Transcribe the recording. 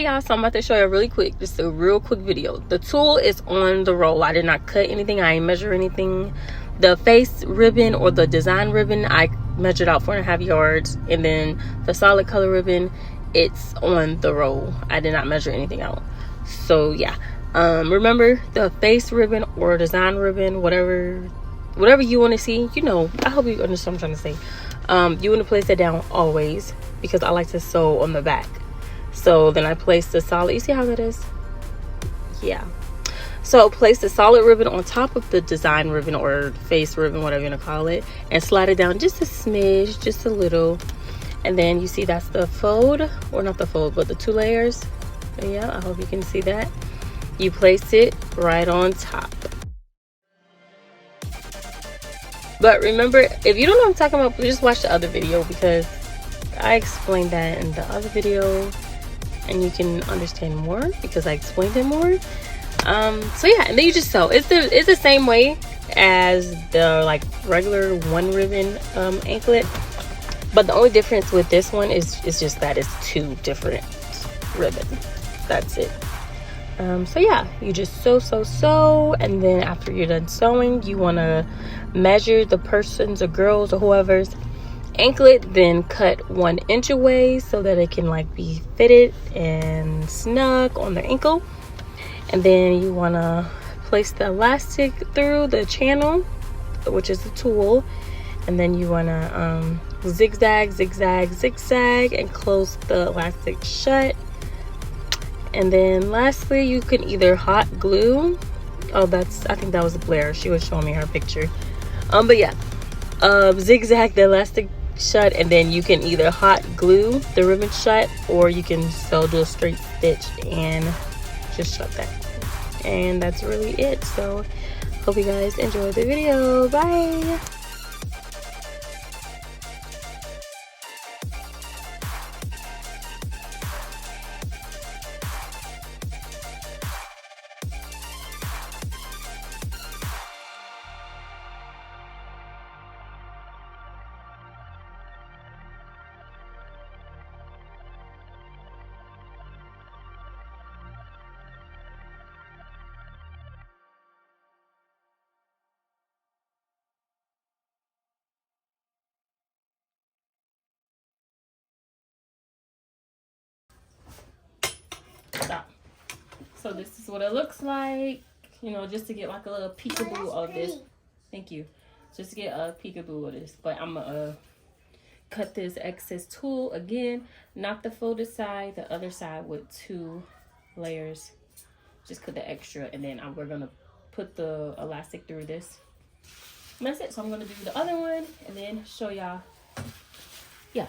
Y'all, so I'm about to show you really quick, just a real quick video. The tool is on the roll. I did not cut anything, I ain't measure anything. The face ribbon or the design ribbon, I measured out 4.5 yards, and then the solid color ribbon, it's on the roll. I did not measure anything out. So yeah, remember the face ribbon or design ribbon, whatever you want to see, you know, I hope you understand what I'm trying to say. You want to place it down always, because I like to sew on the back. So then I place the solid, you see how that is? Yeah. So place the solid ribbon on top of the design ribbon or face ribbon, whatever you want to call it, and slide it down just a smidge, just a little. And then you see that's the fold, or not the fold, but the 2 layers. Yeah, I hope you can see that. You place it right on top. But remember, if you don't know what I'm talking about, just watch the other video, because I explained that in the other video and you can understand more because I explained it more. So yeah, and then you just sew. It's the same way as the like regular 1 ribbon anklet, but the only difference with this one is just that it's 2 different ribbons. That's it. So yeah, you just sew, and then after you're done sewing, you want to measure the person's or girl's or whoever's anklet, then cut 1 inch away so that it can like be fitted and snug on their ankle. And then you want to place the elastic through the channel, which is the tool, and then you want to zigzag, and close the elastic shut. And then lastly, you can either hot glue, I think that was Blair, she was showing me her picture, but yeah, zigzag the elastic shut, and then you can either hot glue the ribbon shut, or you can do a straight stitch and just shut that. And that's really it. So hope you guys enjoyed the video. Bye. Stop. So this is what it looks like, you know, just to get like a little peekaboo of this. Thank you. Just to get a peekaboo of this. But I'm gonna cut this excess tulle again, not the folded side, the other side with 2 layers. Just cut the extra, and then we're gonna put the elastic through this. And that's it. So I'm gonna do the other one and then show y'all. Yeah.